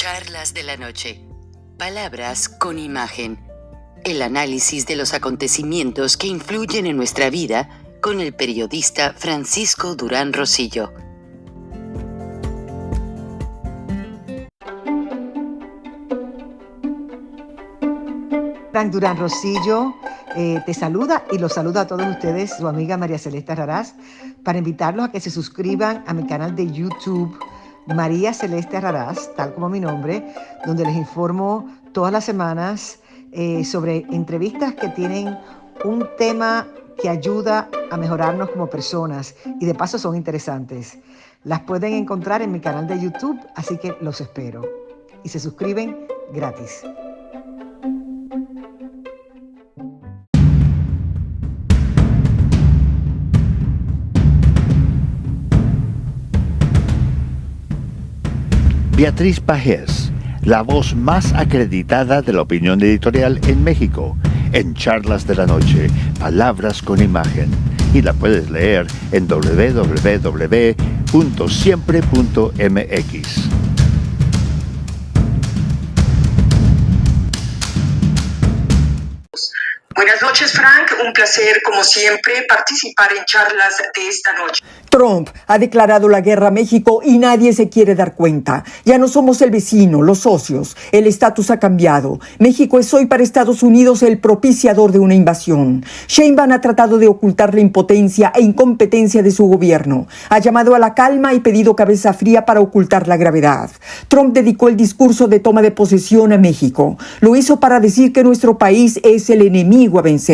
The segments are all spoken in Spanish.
Charlas de la noche. Palabras con imagen. El análisis de los acontecimientos que influyen en nuestra vida con el periodista Francisco Durán Rosillo. Frank Durán Rosillo te saluda y los saluda a todos ustedes, su amiga María Celeste Raraz, para invitarlos a que se suscriban a mi canal de YouTube, María Celeste Raraz, tal como mi nombre, donde les informo todas las semanas sobre entrevistas que tienen un tema que ayuda a mejorarnos como personas y de paso son interesantes. Las pueden encontrar en mi canal de YouTube, así que los espero. Y se suscriben gratis. Beatriz Pajés, la voz más acreditada de la opinión editorial en México, en Charlas de la Noche, Palabras con Imagen. Y la puedes leer en www.siempre.mx. Buenas noches, Frank. Un placer, como siempre, participar en charlas de esta noche. Trump ha declarado la guerra a México y nadie se quiere dar cuenta. Ya no somos el vecino, los socios. El estatus ha cambiado. México es hoy para Estados Unidos el propiciador de una invasión. Sheinbaum ha tratado de ocultar la impotencia e incompetencia de su gobierno. Ha llamado a la calma y pedido cabeza fría para ocultar la gravedad. Trump dedicó el discurso de toma de posesión a México. Lo hizo para decir que nuestro país es el enemigo a vencer.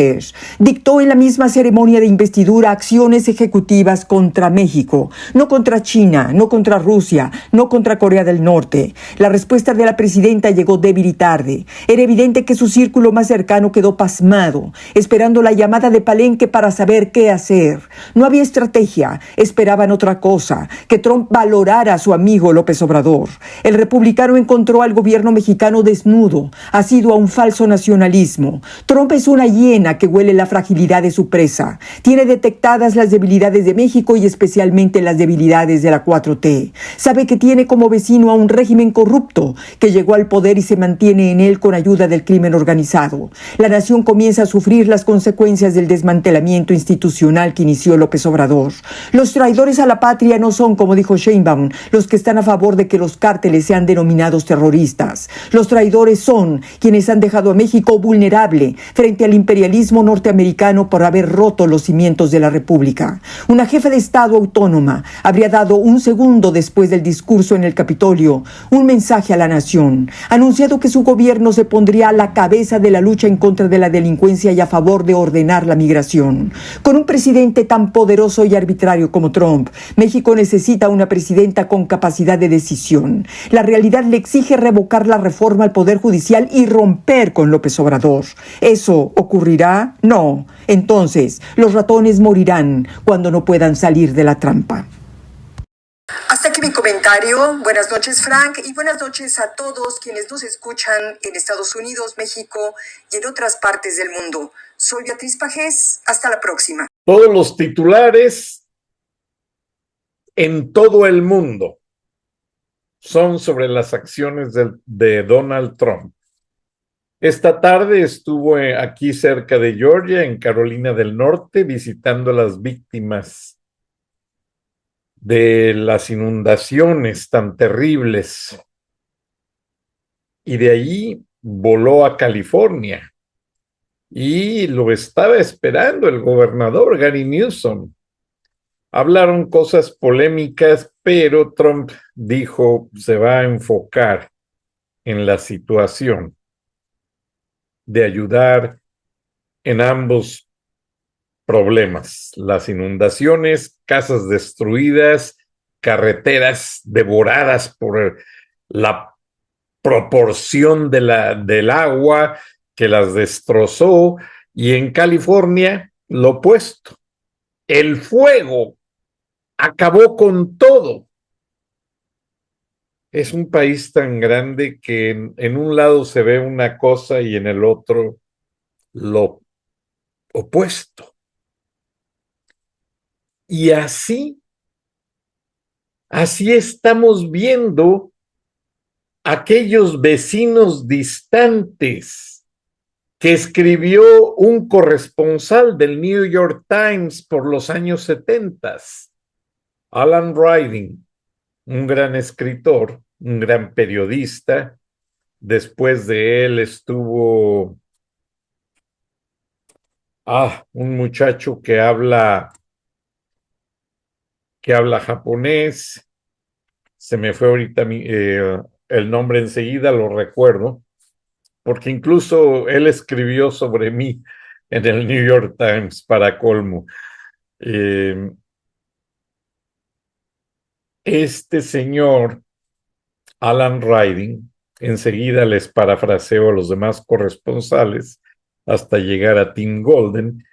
Dictó en la misma ceremonia de investidura acciones ejecutivas contra México, no contra China, no contra Rusia, no contra Corea del Norte. La respuesta de la presidenta llegó débil y tarde. Era evidente que su círculo más cercano quedó pasmado, esperando la llamada de Palenque para saber qué hacer. No había estrategia, esperaban otra cosa, que Trump valorara a su amigo López Obrador. El republicano encontró al gobierno mexicano desnudo, asiduo a un falso nacionalismo. Trump es una hiena que huele la fragilidad de su presa. Tiene detectadas las debilidades de México y especialmente las debilidades de la 4T. Sabe que tiene como vecino a un régimen corrupto que llegó al poder y se mantiene en él con ayuda del crimen organizado. La nación comienza a sufrir las consecuencias del desmantelamiento institucional que inició López Obrador. Los traidores a la patria no son, como dijo Sheinbaum, los que están a favor de que los cárteles sean denominados terroristas. Los traidores son quienes han dejado a México vulnerable frente al imperialismo norteamericano por haber roto los cimientos de la República. Una jefa de Estado autónoma habría dado un segundo después del discurso en el Capitolio un mensaje a la nación, anunciado que su gobierno se pondría a la cabeza de la lucha en contra de la delincuencia y a favor de ordenar la migración. Con un presidente tan poderoso y arbitrario como Trump, México necesita una presidenta con capacidad de decisión. La realidad le exige revocar la reforma al Poder Judicial y romper con López Obrador. ¿Eso ocurrirá? No. Entonces, los ratones morirán cuando no puedan salir de la trampa. Hasta aquí mi comentario. Buenas noches, Frank, y buenas noches a todos quienes nos escuchan en Estados Unidos, México y en otras partes del mundo. Soy Beatriz Pajés. Hasta la próxima. Todos los titulares en todo el mundo son sobre las acciones de Donald Trump. Esta tarde estuvo aquí cerca de Georgia, en Carolina del Norte, visitando a las víctimas de las inundaciones tan terribles. Y de ahí voló a California. Y lo estaba esperando el gobernador Gary Newsom. Hablaron cosas polémicas, pero Trump dijo se va a enfocar en la situación de ayudar en ambos problemas: las inundaciones, casas destruidas, carreteras devoradas por la proporción del agua que las destrozó, y en California lo opuesto. El fuego acabó con todo. Es un país tan grande que en un lado se ve una cosa y en el otro lo opuesto. Y así estamos viendo aquellos vecinos distantes que escribió un corresponsal del New York Times por los años 70, Alan Riding, un gran escritor, un gran periodista. Después de él estuvo un muchacho que habla japonés. Se me fue ahorita el nombre enseguida, lo recuerdo, porque incluso él escribió sobre mí en el New York Times, para colmo. Este señor, Alan Riding, enseguida les parafraseo a los demás corresponsales hasta llegar a Tim Golden,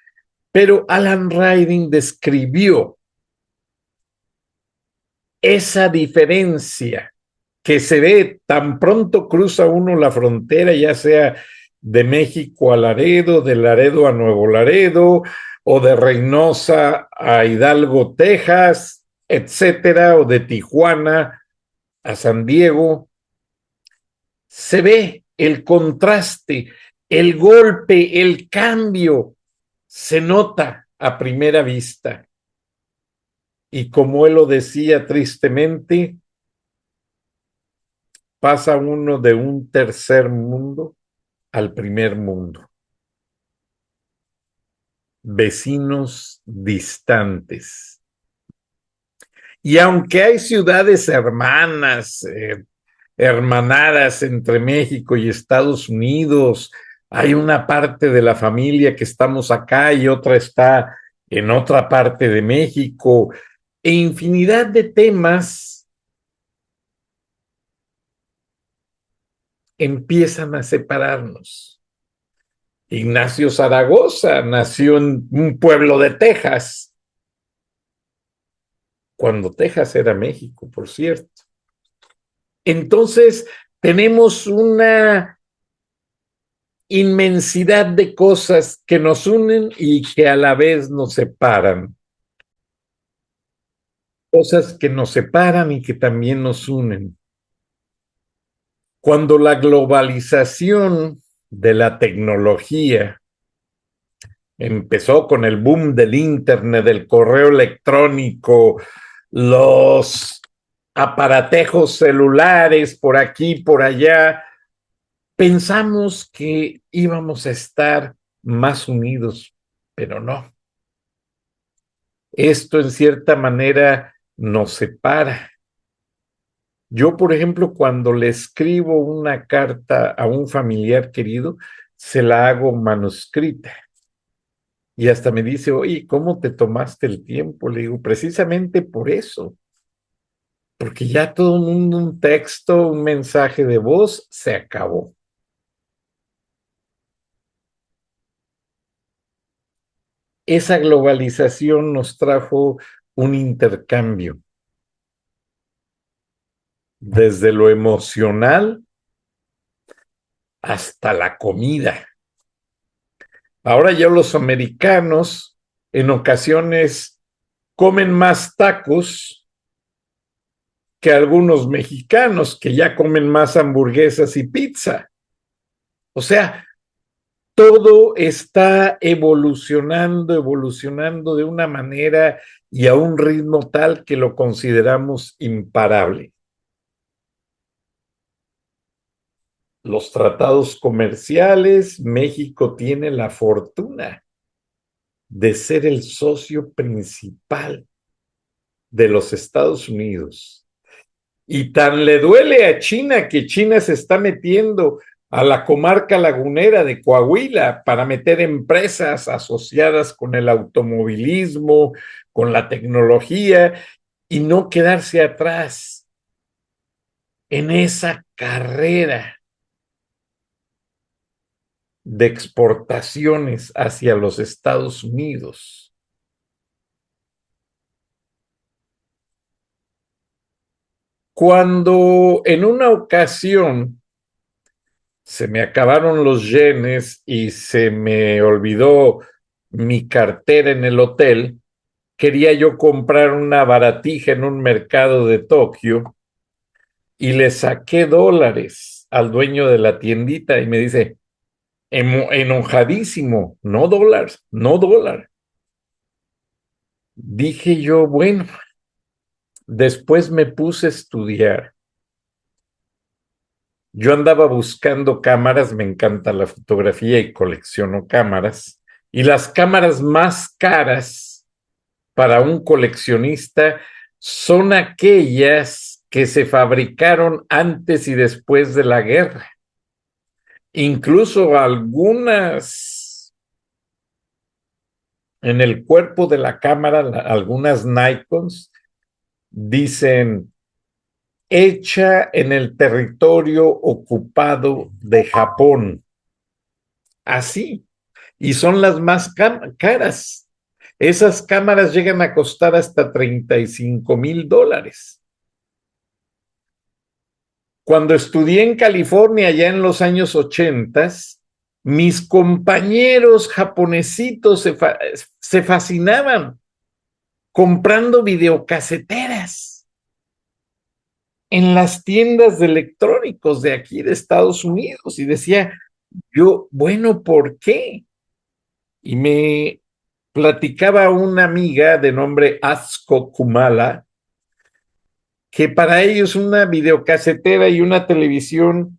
pero Alan Riding describió esa diferencia que se ve tan pronto cruza uno la frontera, ya sea de México a Laredo, de Laredo a Nuevo Laredo, o de Reynosa a Hidalgo, Texas, etcétera, o de Tijuana a San Diego. Se ve el contraste, el golpe, el cambio, se nota a primera vista. Y como él lo decía tristemente, pasa uno de un tercer mundo al primer mundo. Vecinos distantes. Y aunque hay ciudades hermanas, hermanadas entre México y Estados Unidos, hay una parte de la familia que estamos acá y otra está en otra parte de México, e infinidad de temas empiezan a separarnos. Ignacio Zaragoza nació en un pueblo de Texas, cuando Texas era México, por cierto. Entonces, tenemos una inmensidad de cosas que nos unen y que a la vez nos separan. Cosas que nos separan y que también nos unen. Cuando la globalización de la tecnología empezó con el boom del internet, del correo electrónico, los aparatejos celulares por aquí, por allá, pensamos que íbamos a estar más unidos, pero no. Esto en cierta manera nos separa. Yo, por ejemplo, cuando le escribo una carta a un familiar querido, se la hago manuscrita. Y hasta me dice, oye, ¿cómo te tomaste el tiempo? Le digo, precisamente por eso. Porque ya todo el mundo, un texto, un mensaje de voz, se acabó. Esa globalización nos trajo un intercambio. Desde lo emocional hasta la comida. Ahora ya los americanos en ocasiones comen más tacos que algunos mexicanos que ya comen más hamburguesas y pizza. O sea, todo está evolucionando de una manera y a un ritmo tal que lo consideramos imparable. Los tratados comerciales, México tiene la fortuna de ser el socio principal de los Estados Unidos. Y tan le duele a China que China se está metiendo a la comarca lagunera de Coahuila para meter empresas asociadas con el automovilismo, con la tecnología, y no quedarse atrás en esa carrera de exportaciones hacia los Estados Unidos. Cuando en una ocasión se me acabaron los yenes y se me olvidó mi cartera en el hotel, quería yo comprar una baratija en un mercado de Tokio y le saqué dólares al dueño de la tiendita y me dice, enojadísimo, no dólar, no dólar. Dije yo, bueno, después me puse a estudiar. Yo andaba buscando cámaras, me encanta la fotografía y colecciono cámaras. Y las cámaras más caras para un coleccionista son aquellas que se fabricaron antes y después de la guerra. Incluso algunas en el cuerpo de la cámara, algunas Nikons dicen hecha en el territorio ocupado de Japón. Así. Y son las más caras. Esas cámaras llegan a costar hasta $35,000. Cuando estudié en California, ya en los años 80, mis compañeros japonesitos se fascinaban comprando videocaseteras en las tiendas de electrónicos de aquí de Estados Unidos. Y decía yo, bueno, ¿por qué? Y me platicaba una amiga de nombre Atsuko Kumala, que para ellos una videocasetera y una televisión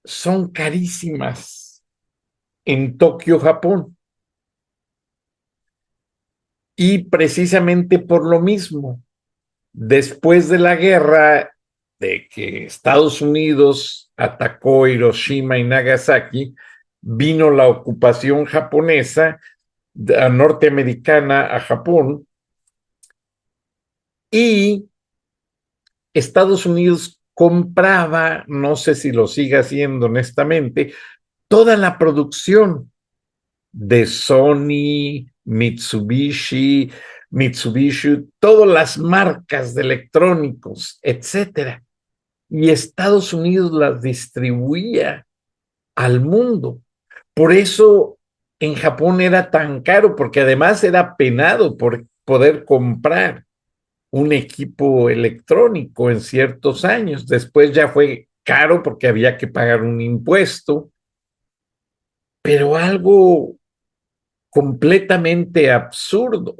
son carísimas en Tokio, Japón. Y precisamente por lo mismo, después de la guerra, de que Estados Unidos atacó Hiroshima y Nagasaki, vino la ocupación japonesa, norteamericana a Japón, y Estados Unidos compraba, no sé si lo sigue haciendo honestamente, toda la producción de Sony, Mitsubishi, todas las marcas de electrónicos, etcétera. Y Estados Unidos las distribuía al mundo. Por eso en Japón era tan caro, porque además era penado por poder comprar un equipo electrónico en ciertos años. Después ya fue caro porque había que pagar un impuesto, pero algo completamente absurdo.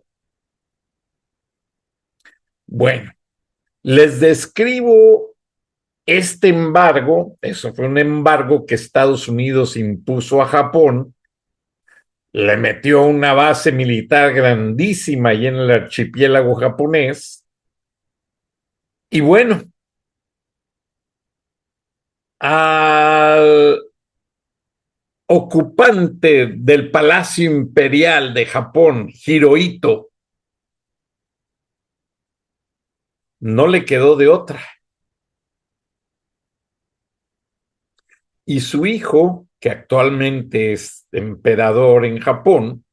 Bueno, les describo este embargo. Eso fue un embargo que Estados Unidos impuso a Japón. Le metió una base militar grandísima ahí en el archipiélago japonés. Y bueno, al ocupante del Palacio Imperial de Japón, Hirohito, no le quedó de otra. Y su hijo, que actualmente es emperador en Japón,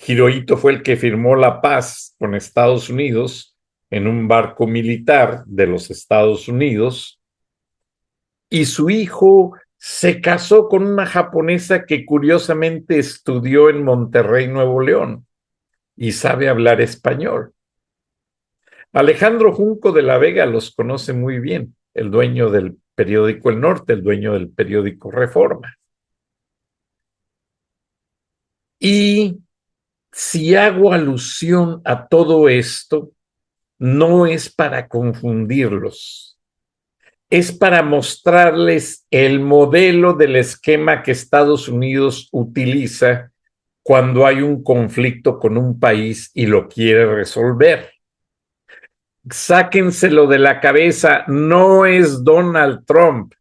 Hirohito fue el que firmó la paz con Estados Unidos en un barco militar de los Estados Unidos, y su hijo se casó con una japonesa que curiosamente estudió en Monterrey, Nuevo León, y sabe hablar español. Alejandro Junco de la Vega los conoce muy bien, el dueño del periódico El Norte, el dueño del periódico Reforma. Y si hago alusión a todo esto, no es para confundirlos, es para mostrarles el modelo del esquema que Estados Unidos utiliza cuando hay un conflicto con un país y lo quiere resolver. Sáquenselo de la cabeza, no es Donald Trump.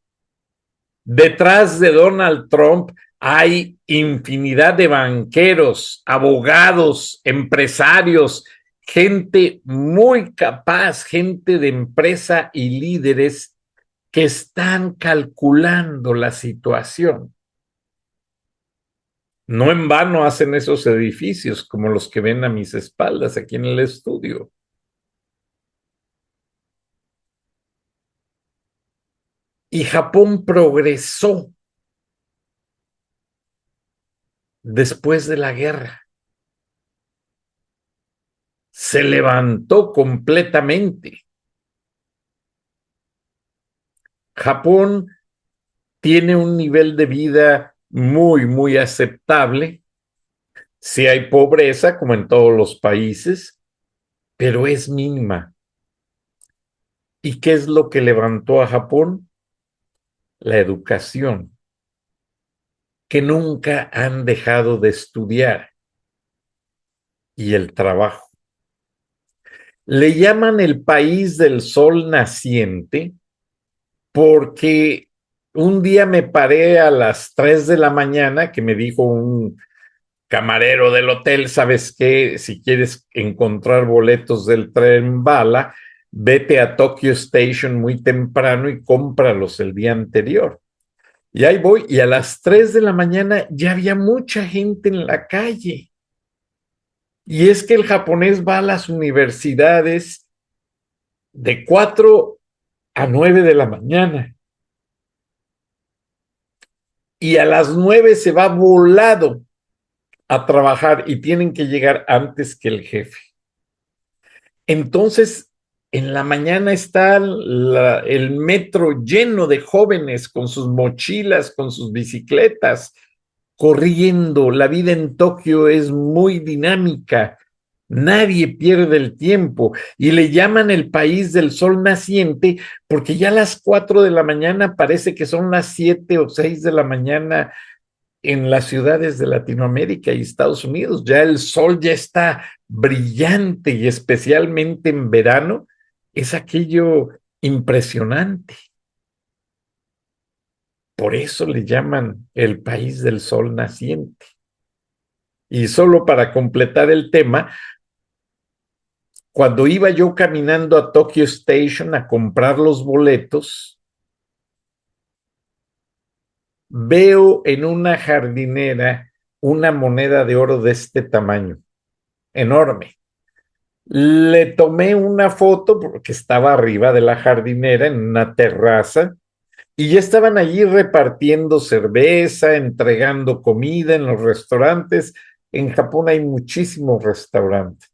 Detrás de Donald Trump hay infinidad de banqueros, abogados, empresarios, gente muy capaz, gente de empresa y líderes que están calculando la situación. No en vano hacen esos edificios como los que ven a mis espaldas aquí en el estudio. Y Japón progresó después de la guerra. Se levantó completamente. Japón tiene un nivel de vida muy, muy aceptable. Sí hay pobreza, como en todos los países, pero es mínima. ¿Y qué es lo que levantó a Japón? La educación, que nunca han dejado de estudiar, y el trabajo. Le llaman el país del sol naciente porque un día me paré a las 3 de la mañana, que me dijo un camarero del hotel: ¿sabes qué? Si quieres encontrar boletos del tren bala, vete a Tokyo Station muy temprano y cómpralos el día anterior. Y ahí voy, y a las 3 de la mañana ya había mucha gente en la calle. Y es que el japonés va a las universidades de 4 a 9 de la mañana. Y a las 9 se va volado a trabajar y tienen que llegar antes que el jefe. Entonces, en la mañana está el metro lleno de jóvenes con sus mochilas, con sus bicicletas, corriendo. La vida en Tokio es muy dinámica. Nadie pierde el tiempo y le llaman el país del sol naciente porque ya a las 4 de la mañana parece que son las 7 o 6 de la mañana en las ciudades de Latinoamérica y Estados Unidos. Ya el sol ya está brillante, y especialmente en verano es aquello impresionante. Por eso le llaman el país del sol naciente. Y solo para completar el tema, cuando iba yo caminando a Tokyo Station a comprar los boletos, veo en una jardinera una moneda de oro de este tamaño, enorme. Le tomé una foto porque estaba arriba de la jardinera en una terraza y ya estaban allí repartiendo cerveza, entregando comida en los restaurantes. En Japón hay muchísimos restaurantes,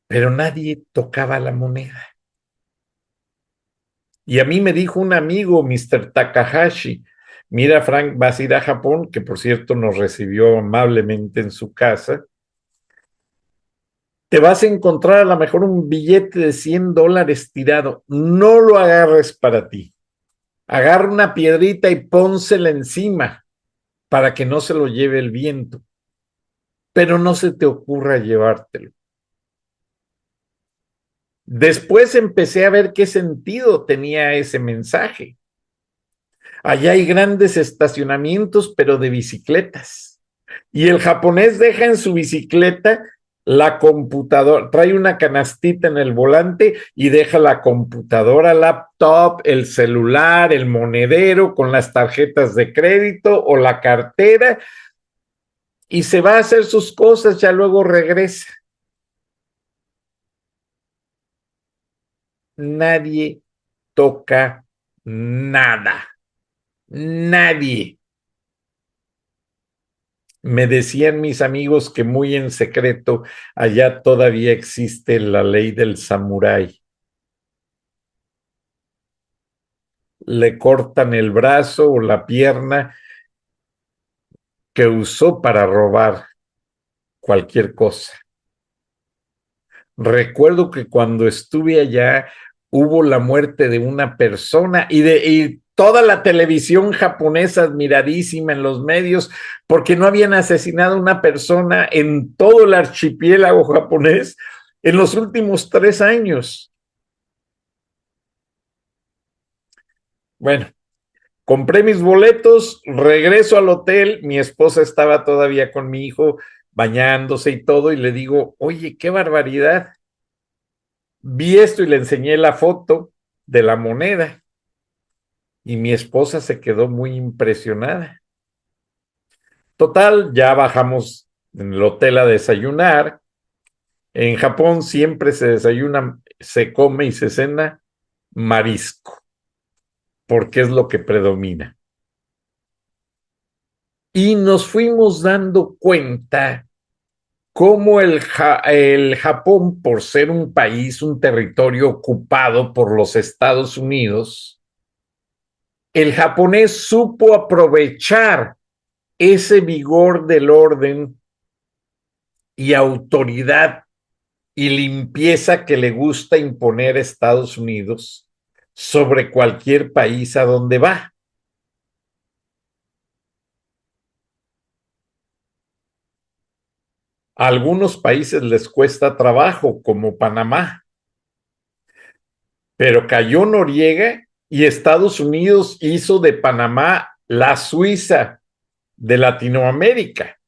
pero nadie tocaba la moneda. Y a mí me dijo un amigo, Mr. Takahashi: mira, Frank, vas a ir a Japón, que por cierto nos recibió amablemente en su casa. Te vas a encontrar a lo mejor un billete de $100 tirado. No lo agarres para ti. Agarra una piedrita y pónsela encima para que no se lo lleve el viento. Pero no se te ocurra llevártelo. Después empecé a ver qué sentido tenía ese mensaje. Allá hay grandes estacionamientos, pero de bicicletas. Y el japonés deja en su bicicleta la computadora, trae una canastita en el volante y deja la computadora, laptop, el celular, el monedero con las tarjetas de crédito o la cartera, y se va a hacer sus cosas, ya luego regresa. Nadie toca nada. Nadie. Me decían mis amigos que muy en secreto allá todavía existe la ley del samurái. Le cortan el brazo o la pierna que usó para robar cualquier cosa. Recuerdo que cuando estuve allá hubo la muerte de una persona y toda la televisión japonesa admiradísima en los medios porque no habían asesinado a una persona en todo el archipiélago japonés en los últimos 3 años. Bueno, compré mis boletos, regreso al hotel, mi esposa estaba todavía con mi hijo bañándose y todo, y le digo: oye, qué barbaridad. Vi esto y le enseñé la foto de la moneda y mi esposa se quedó muy impresionada. Total, ya bajamos en el hotel a desayunar. En Japón siempre se desayuna, se come y se cena marisco, porque es lo que predomina. Y nos fuimos dando cuenta cómo el Japón, por ser un país, un territorio ocupado por los Estados Unidos, el japonés supo aprovechar ese vigor del orden y autoridad y limpieza que le gusta imponer a Estados Unidos sobre cualquier país a donde va. A algunos países les cuesta trabajo, como Panamá, pero cayó Noriega y Estados Unidos hizo de Panamá la Suiza de Latinoamérica.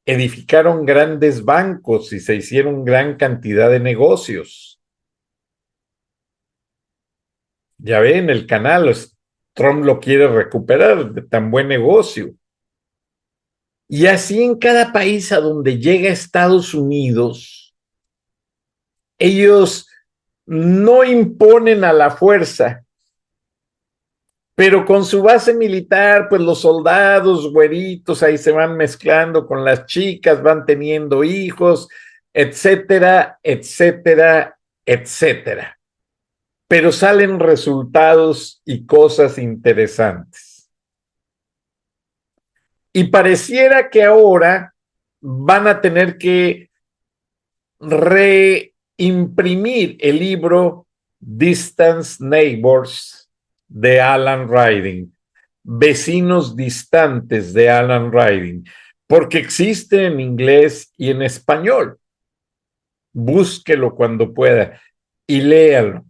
Edificaron grandes bancos y se hicieron gran cantidad de negocios. Ya ven, el canal, Trump lo quiere recuperar de tan buen negocio. Y así en cada país a donde llega Estados Unidos, ellos no imponen a la fuerza, pero con su base militar, pues los soldados güeritos ahí se van mezclando con las chicas, van teniendo hijos, etcétera, etcétera, etcétera. Pero salen resultados y cosas interesantes. Y pareciera que ahora van a tener que reimprimir el libro Distant Neighbors de Alan Ryding, Vecinos Distantes de Alan Ryding, porque existe en inglés y en español. Búsquelo cuando pueda y léalo.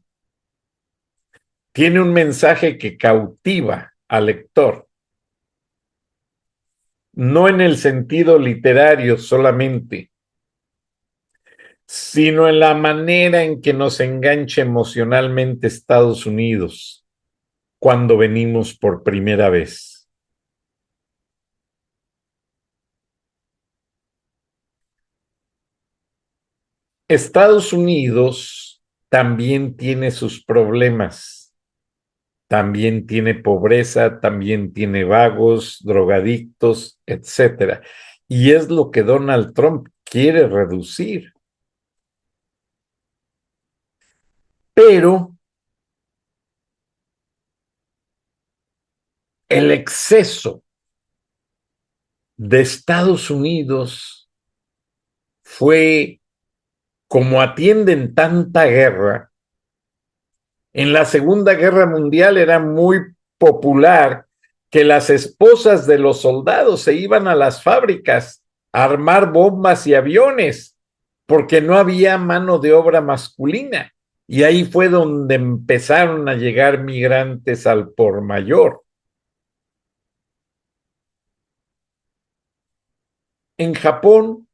Tiene un mensaje que cautiva al lector. No en el sentido literario solamente, sino en la manera en que nos engancha emocionalmente Estados Unidos cuando venimos por primera vez. Estados Unidos también tiene sus problemas, también tiene pobreza, también tiene vagos, drogadictos, etcétera. Y es lo que Donald Trump quiere reducir. Pero el exceso de Estados Unidos fue, como atienden tanta guerra, en la Segunda Guerra Mundial era muy popular que las esposas de los soldados se iban a las fábricas a armar bombas y aviones, porque no había mano de obra masculina. Y ahí fue donde empezaron a llegar migrantes al por mayor. En Japón,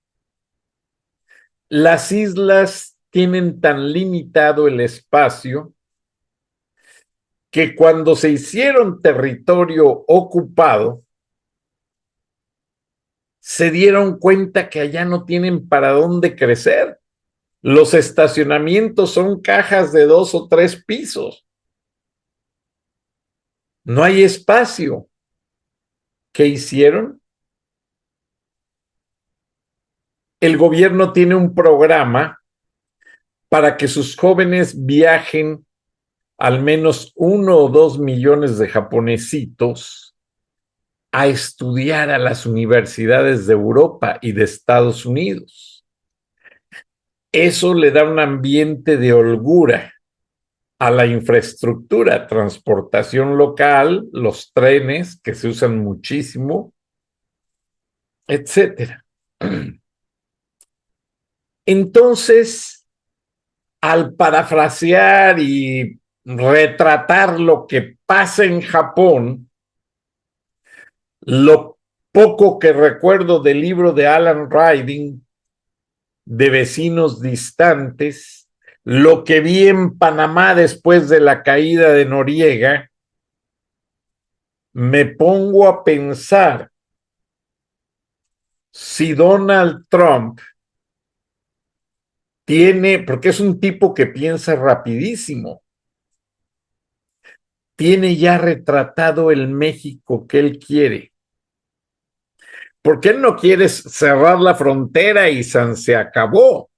las islas tienen tan limitado el espacio que cuando se hicieron territorio ocupado, se dieron cuenta que allá no tienen para dónde crecer. Los estacionamientos son cajas de 2 o 3 pisos. No hay espacio. ¿Qué hicieron? El gobierno tiene un programa para que sus jóvenes viajen al menos 1 o 2 millones de japonesitos a estudiar a las universidades de Europa y de Estados Unidos. Eso le da un ambiente de holgura a la infraestructura, transportación local, los trenes que se usan muchísimo, etcétera. Entonces, al parafrasear y retratar lo que pasa en Japón, lo poco que recuerdo del libro de Alan Ryding, de Vecinos Distantes, lo que vi en Panamá después de la caída de Noriega, me pongo a pensar si Donald Trump tiene, porque es un tipo que piensa rapidísimo, tiene ya retratado el México que él quiere. porque él no quiere cerrar la frontera y se acabó.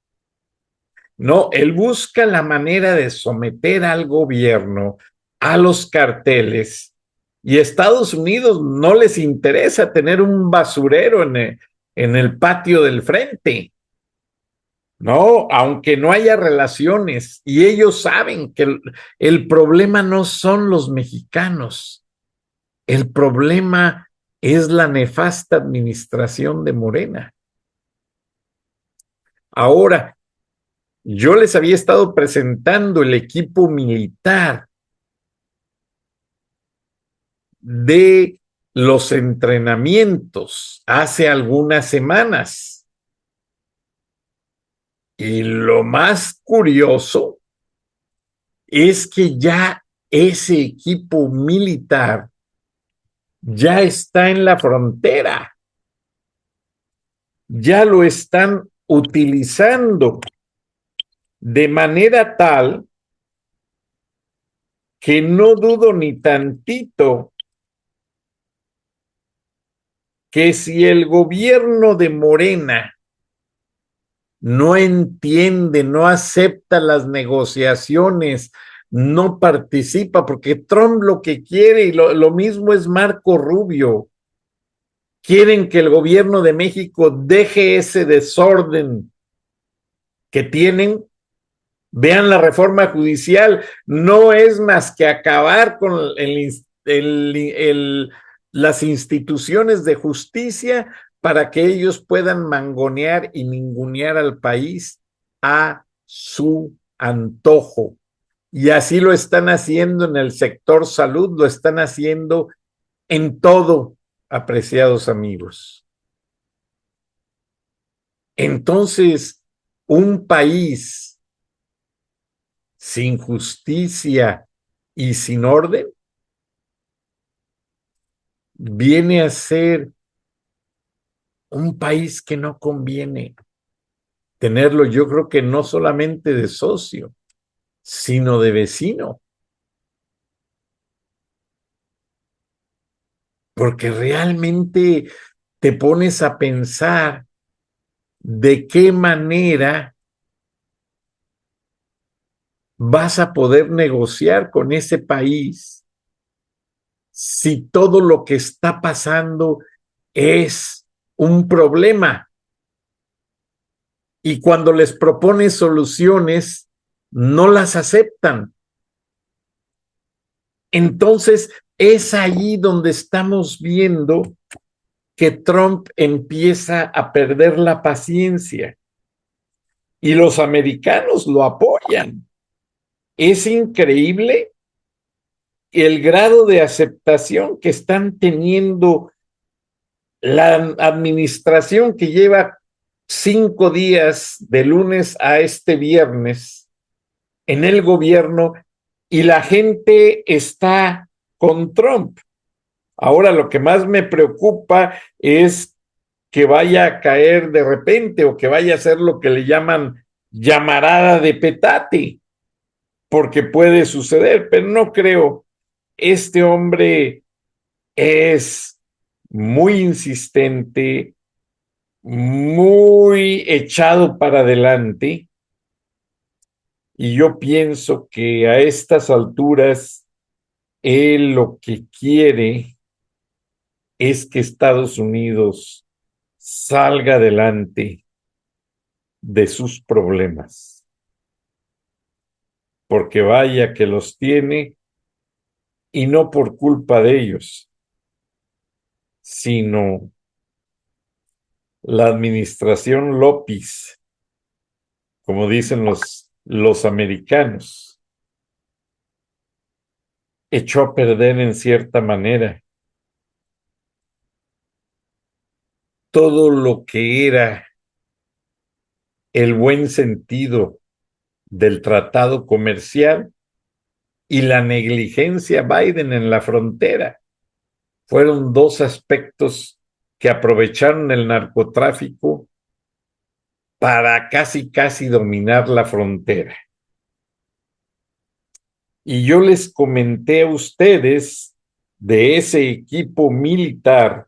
No, él busca la manera de someter al gobierno, a los carteles, y Estados Unidos no les interesa tener un basurero en el patio del frente. No, aunque no haya relaciones, y ellos saben que el problema no son los mexicanos, el problema es la nefasta administración de Morena. Ahora, yo les había estado presentando el equipo militar de los entrenamientos hace algunas semanas. Y lo más curioso es que ya ese equipo militar ya está en la frontera, ya lo están utilizando de manera tal que no dudo ni tantito que si el gobierno de Morena no entiende, no acepta las negociaciones, no participa, porque Trump lo que quiere, y lo mismo es Marco Rubio, quieren que el gobierno de México deje ese desorden que tienen. Vean la reforma judicial, no es más que acabar con las instituciones de justicia para que ellos puedan mangonear y ningunear al país a su antojo. Y así lo están haciendo en el sector salud, lo están haciendo en todo, apreciados amigos. Entonces, un país sin justicia y sin orden viene a ser un país que no conviene tenerlo, yo creo que no solamente de socio, sino de vecino. Porque realmente te pones a pensar de qué manera vas a poder negociar con ese país si todo lo que está pasando es un problema. Y cuando les propones soluciones, no las aceptan. Entonces, es allí donde estamos viendo que Trump empieza a perder la paciencia y los americanos lo apoyan. Es increíble el grado de aceptación que están teniendo la administración que lleva 5 días de lunes a este viernes en el gobierno y la gente está con Trump. Ahora lo que más me preocupa es que vaya a caer de repente o que vaya a ser lo que le llaman llamarada de petate, porque puede suceder, pero no creo. Este hombre es muy insistente, muy echado para adelante, y yo pienso que a estas alturas él lo que quiere es que Estados Unidos salga adelante de sus problemas, porque vaya que los tiene, y no por culpa de ellos, sino la administración López, como dicen los americanos, echó a perder en cierta manera todo lo que era el buen sentido del tratado comercial y la negligencia Biden en la frontera. Fueron 2 aspectos que aprovecharon el narcotráfico para casi dominar la frontera. Y yo les comenté a ustedes de ese equipo militar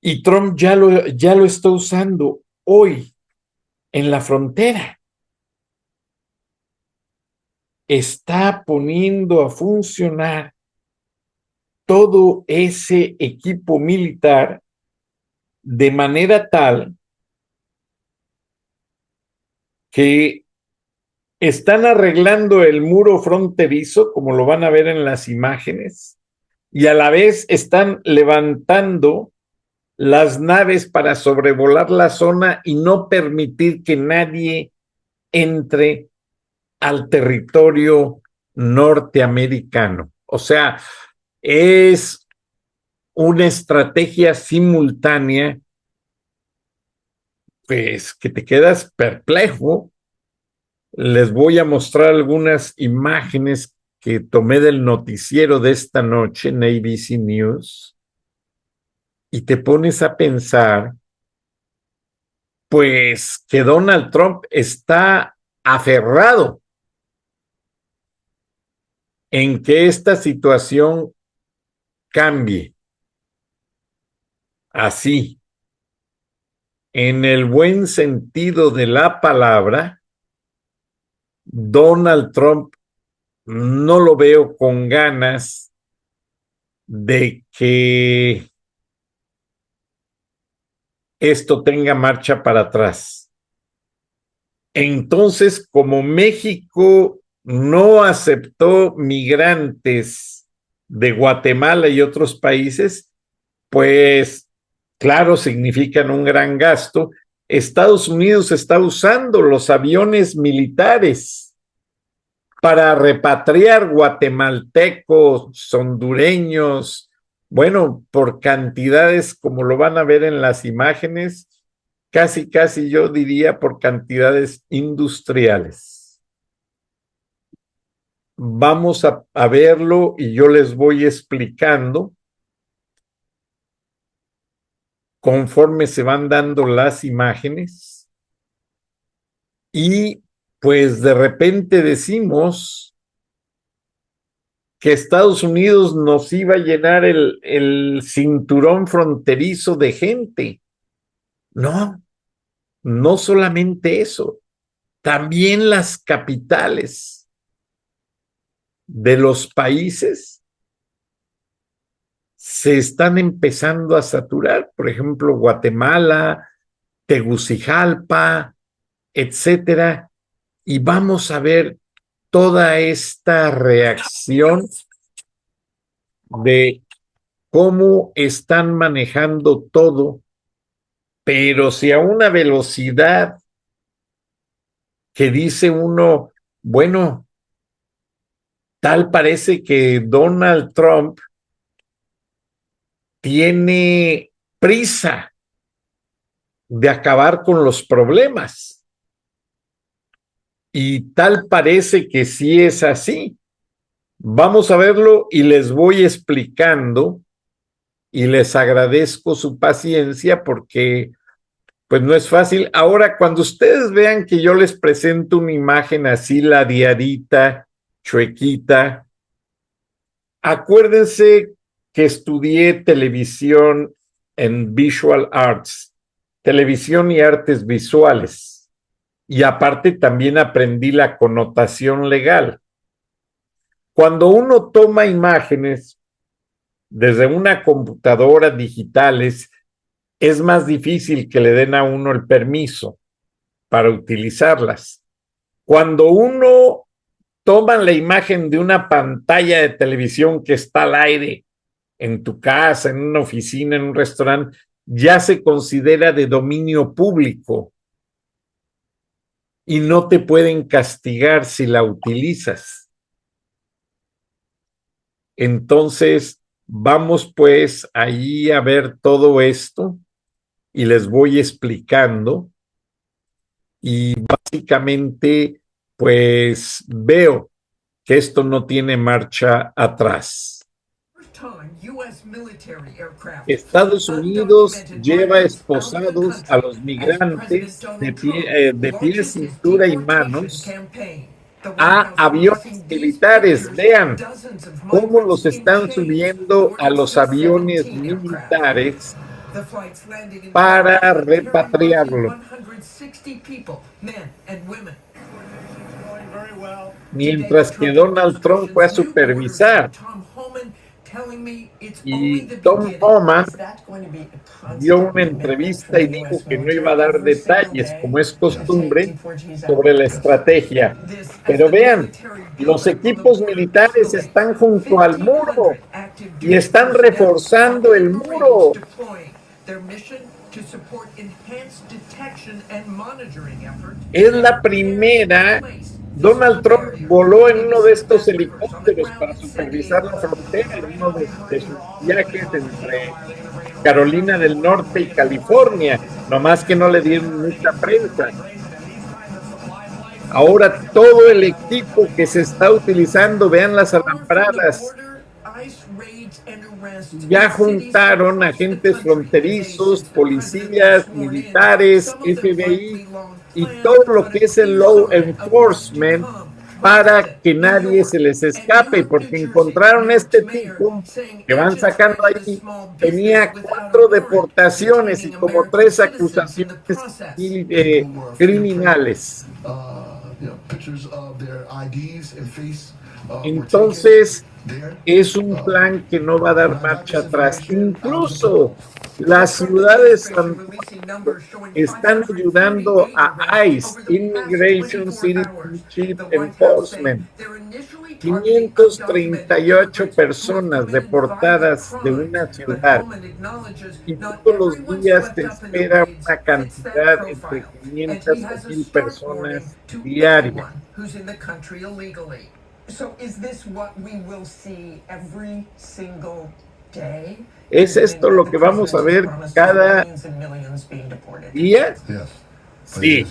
Y Trump ya lo está usando hoy en la frontera. Está poniendo a funcionar todo ese equipo militar de manera tal que están arreglando el muro fronterizo, como lo van a ver en las imágenes, y a la vez están levantando las naves para sobrevolar la zona y no permitir que nadie entre al territorio norteamericano. O sea, es una estrategia simultánea, pues que te quedas perplejo. Les voy a mostrar algunas imágenes que tomé del noticiero de esta noche en ABC News y te pones a pensar, pues que Donald Trump está aferrado en que esta situación cambie así, en el buen sentido de la palabra. Donald Trump no lo veo con ganas de que esto tenga marcha para atrás. Entonces, como México no aceptó migrantes de Guatemala y otros países, pues claro, significan un gran gasto. Estados Unidos está usando los aviones militares para repatriar guatemaltecos, hondureños, bueno, por cantidades, como lo van a ver en las imágenes, casi yo diría por cantidades industriales. Vamos a verlo y yo les voy explicando conforme se van dando las imágenes. Y pues de repente decimos que Estados Unidos nos iba a llenar el cinturón fronterizo de gente. No, no solamente eso, también las capitales de los países se están empezando a saturar. Por ejemplo, Guatemala, Tegucigalpa, etcétera. Y vamos a ver toda esta reacción de cómo están manejando todo, pero si a una velocidad que dice uno, bueno, tal parece que Donald Trump tiene prisa de acabar con los problemas. Y tal parece que sí es así. Vamos a verlo y les voy explicando y les agradezco su paciencia porque pues no es fácil. Ahora, cuando ustedes vean que yo les presento una imagen así ladeadita, chuequita, acuérdense que estudié televisión en Visual Arts, televisión y artes visuales. Y aparte también aprendí la connotación legal. Cuando uno toma imágenes desde una computadora digitales, es más difícil que le den a uno el permiso para utilizarlas. Cuando uno toma la imagen de una pantalla de televisión que está al aire en tu casa, en una oficina, en un restaurante, ya se considera de dominio público y no te pueden castigar si la utilizas. Entonces, vamos pues ahí a ver todo esto y les voy explicando. Y básicamente, pues veo que esto no tiene marcha atrás. Estados Unidos lleva esposados a los migrantes de pies, cintura y manos a aviones militares. Vean cómo los están subiendo a los aviones militares para repatriarlo. Mientras que Donald Trump fue a supervisar. Y Tom Homan dio una entrevista y dijo que no iba a dar detalles, como es costumbre, sobre la estrategia. Pero vean, los equipos militares están junto al muro y están reforzando el muro. Es la primera. Donald Trump voló en uno de estos helicópteros para supervisar la frontera en uno de sus viajes entre Carolina del Norte y California, nomás que no le dieron mucha prensa. Ahora todo el equipo que se está utilizando, vean las alambradas, ya juntaron agentes fronterizos, policías, militares, FBI y todo lo que es el law enforcement para que nadie se les escape, porque encontraron este tipo que van sacando ahí, tenía 4 deportaciones y como 3 acusaciones criminales. Entonces, es un plan que no va a dar marcha atrás. Incluso las ciudades están ayudando a ICE, Immigration Citizenship Enforcement. 538 personas deportadas de una ciudad. Y todos los días se espera una cantidad entre 500 y 1000 personas diarias. ¿Es esto lo que vamos a ver cada día? Sí.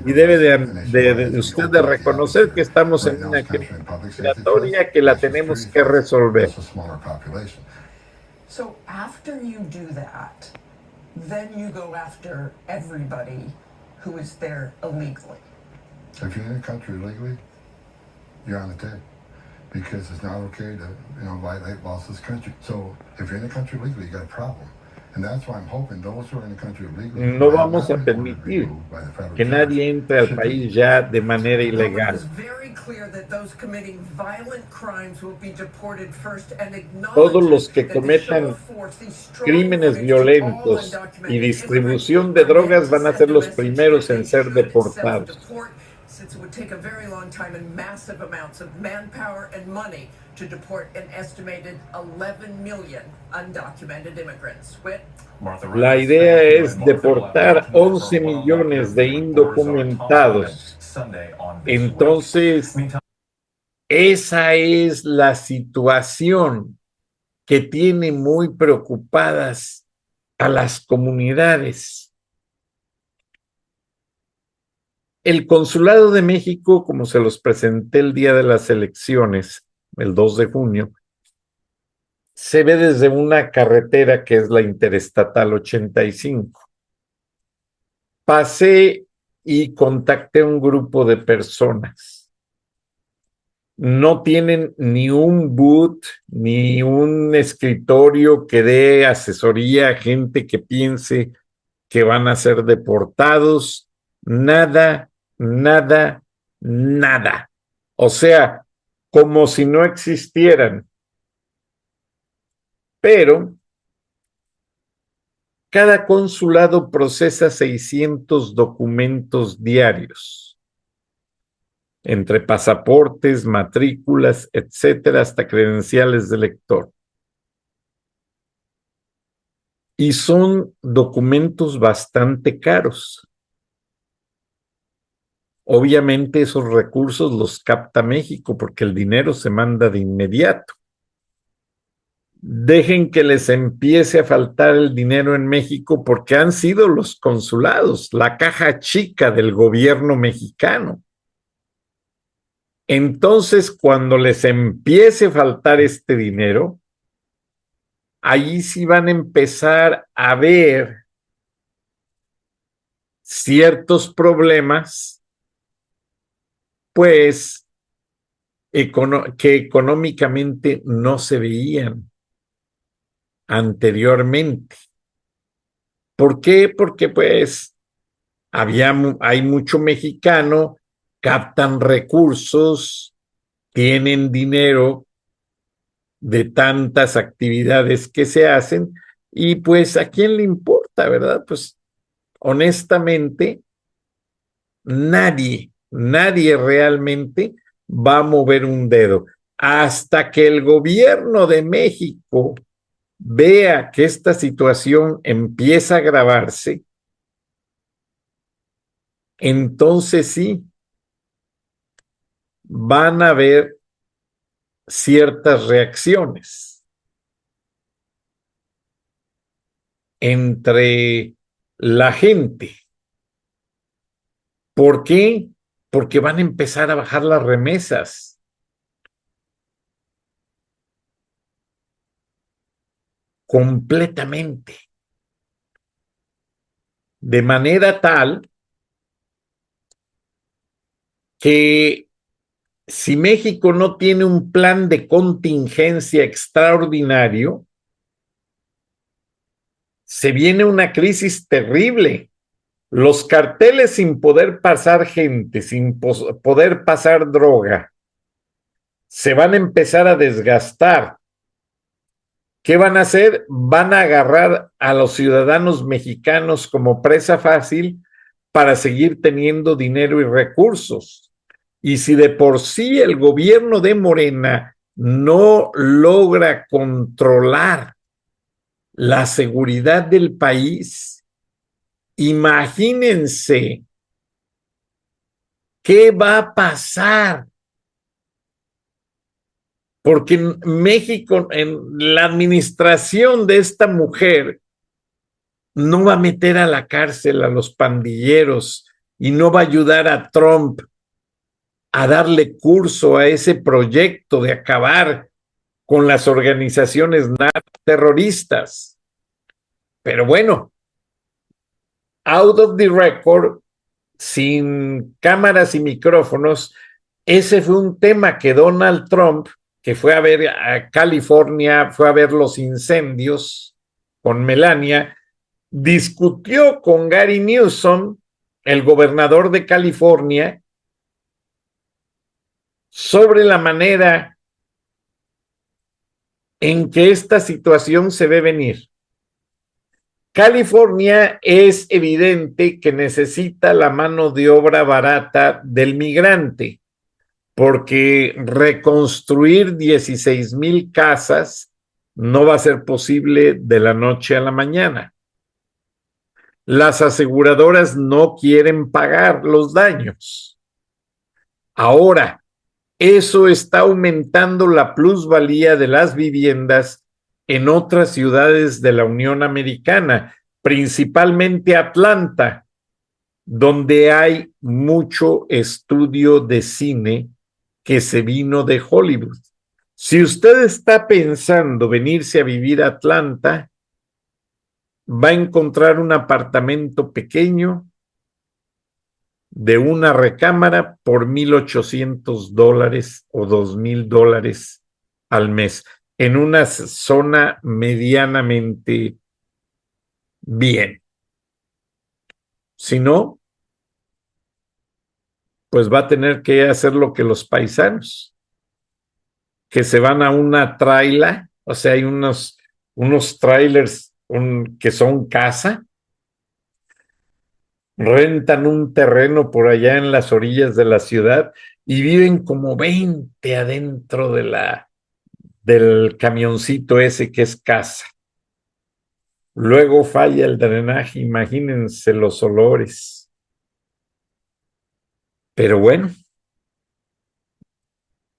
Y debe de usted de reconocer que estamos en una crisis migratoria que la tenemos que resolver. So after you do that, then you go after everybody who is there illegally. If you're in the country illegally, you're on the tape because it's not okay to, violate laws of this country. So if you're in the country illegally, you got a problem. And that's why I'm hoping those who are in the country illegally. No vamos a permitir que nadie entre al país ya de manera ilegal. Todos los que cometan crímenes violentos y distribución de drogas van a ser los primeros en ser deportados. Since it would take a very long time and massive amounts of manpower and money to deport an estimated 11 million undocumented immigrants. La idea es deportar 11 millones de indocumentados. Entonces, esa es la situación que tiene muy preocupadas a las comunidades. El Consulado de México, como se los presenté el día de las elecciones, el 2 de junio, se ve desde una carretera que es la Interestatal 85. Pasé y contacté a un grupo de personas. No tienen ni un booth, ni un escritorio que dé asesoría a gente que piense que van a ser deportados. Nada. O sea, como si no existieran. Pero cada consulado procesa 600 documentos diarios, entre pasaportes, matrículas, etcétera, hasta credenciales de lector. Y son documentos bastante caros. Obviamente esos recursos los capta México porque el dinero se manda de inmediato. Dejen que les empiece a faltar el dinero en México porque han sido los consulados, la caja chica del gobierno mexicano. Entonces, cuando les empiece a faltar este dinero, ahí sí van a empezar a ver ciertos problemas pues que económicamente no se veían. anteriormente. ¿Por qué? Porque pues hay mucho mexicano, captan recursos, tienen dinero de tantas actividades que se hacen y pues ¿a quién le importa, verdad? Pues honestamente, nadie realmente va a mover un dedo hasta que el gobierno de México vea que esta situación empieza a agravarse. Entonces sí, van a haber ciertas reacciones entre la gente. ¿Por qué? Porque van a empezar a bajar las remesas. Completamente. De manera tal que si México no tiene un plan de contingencia extraordinario, se viene una crisis terrible. Los carteles sin poder pasar gente, sin poder pasar droga, se van a empezar a desgastar. ¿Qué van a hacer? Van a agarrar a los ciudadanos mexicanos como presa fácil para seguir teniendo dinero y recursos. Y si de por sí el gobierno de Morena no logra controlar la seguridad del país, imagínense qué va a pasar. Porque en México, en la administración de esta mujer, no va a meter a la cárcel a los pandilleros y no va a ayudar a Trump a darle curso a ese proyecto de acabar con las organizaciones terroristas. Pero bueno, out of the record, sin cámaras y micrófonos, ese fue un tema que Donald Trump, que fue a ver a California, fue a ver los incendios con Melania, discutió con Gary Newsom, el gobernador de California, sobre la manera en que esta situación se ve venir. California es evidente que necesita la mano de obra barata del migrante, porque reconstruir 16,000 casas no va a ser posible de la noche a la mañana. Las aseguradoras no quieren pagar los daños. Ahora, eso está aumentando la plusvalía de las viviendas en otras ciudades de la Unión Americana, principalmente Atlanta, donde hay mucho estudio de cine que se vino de Hollywood. Si usted está pensando venirse a vivir a Atlanta, va a encontrar un apartamento pequeño de una recámara por $1,800 o $2,000 al mes, en una zona medianamente bien. Si no, pues va a tener que hacer lo que los paisanos, que se van a una traila, o sea, hay unos trailers que son casa, rentan un terreno por allá en las orillas de la ciudad y viven como 20 adentro del camioncito ese que es casa. Luego falla el drenaje, imagínense los olores. Pero bueno,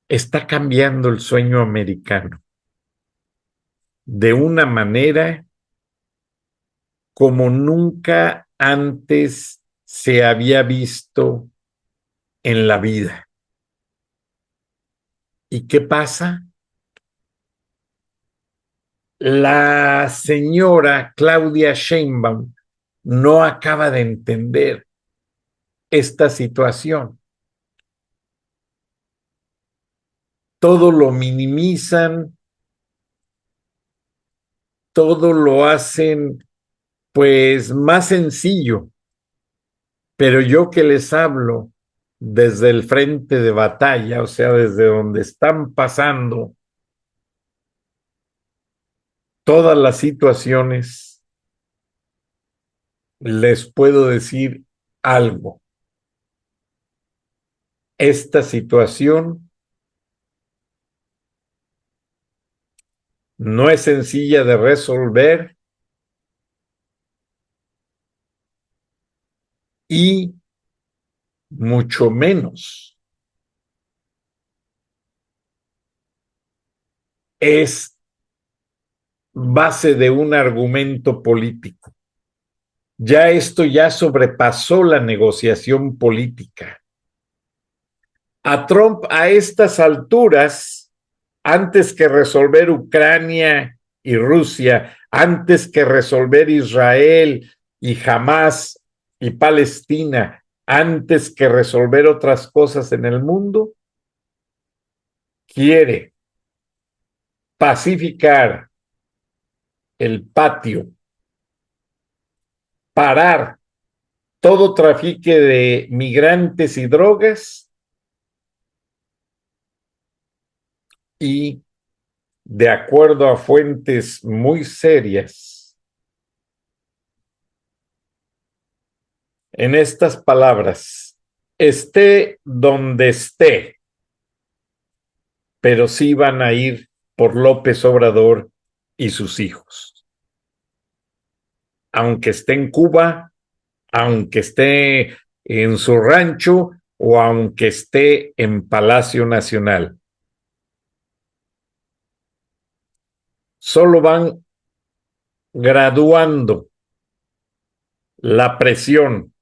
está cambiando el sueño americano de una manera como nunca antes se había visto en la vida. ¿Y qué pasa? La señora Claudia Sheinbaum no acaba de entender esta situación. Todo lo minimizan, todo lo hacen pues más sencillo. Pero yo que les hablo desde el frente de batalla, o sea, desde donde están pasando todas las situaciones, les puedo decir algo. Esta situación no es sencilla de resolver y mucho menos es base de un argumento político. Ya esto ya sobrepasó la negociación política. A Trump a estas alturas, antes que resolver Ucrania y Rusia, antes que resolver Israel y Hamás y Palestina, antes que resolver otras cosas en el mundo, quiere pacificar el patio, parar todo trafique de migrantes y drogas y, de acuerdo a fuentes muy serias, en estas palabras, esté donde esté, pero sí van a ir por López Obrador y sus hijos. Aunque esté en Cuba, aunque esté en su rancho o aunque esté en Palacio Nacional. Solo van graduando la presión.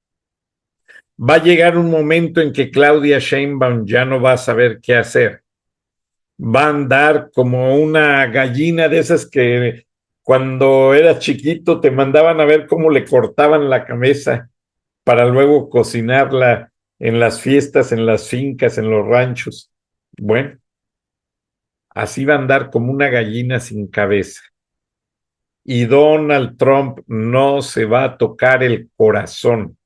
Va a llegar un momento en que Claudia Sheinbaum ya no va a saber qué hacer. Va a andar como una gallina de esas que cuando eras chiquito te mandaban a ver cómo le cortaban la cabeza para luego cocinarla en las fiestas, en las fincas, en los ranchos. Bueno, así va a andar como una gallina sin cabeza. Y Donald Trump no se va a tocar el corazón,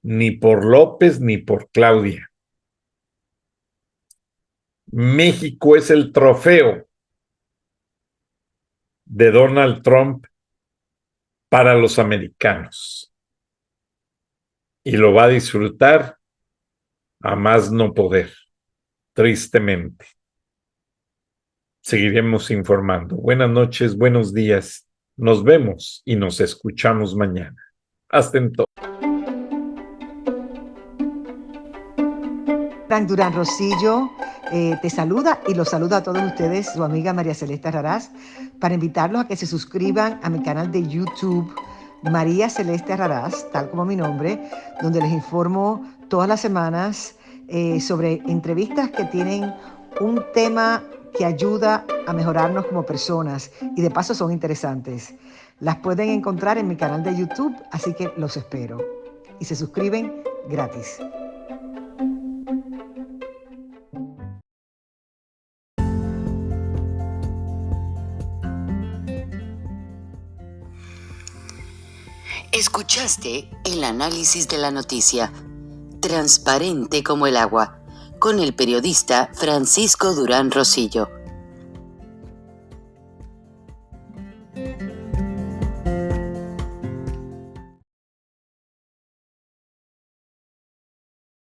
ni por López ni por Claudia. México es el trofeo de Donald Trump para los americanos. Y lo va a disfrutar a más no poder, tristemente. Seguiremos informando. Buenas noches, buenos días. Nos vemos y nos escuchamos mañana. Hasta entonces. Frank Durán Rosillo te saluda y los saluda a todos ustedes, su amiga María Celeste Raraz, para invitarlos a que se suscriban a mi canal de YouTube, María Celeste Raraz, tal como mi nombre, donde les informo todas las semanas sobre entrevistas que tienen un tema que ayuda a mejorarnos como personas y de paso son interesantes. Las pueden encontrar en mi canal de YouTube, así que los espero. Y se suscriben gratis. Escuchaste el análisis de la noticia, transparente como el agua, con el periodista Francisco Durán Rosillo.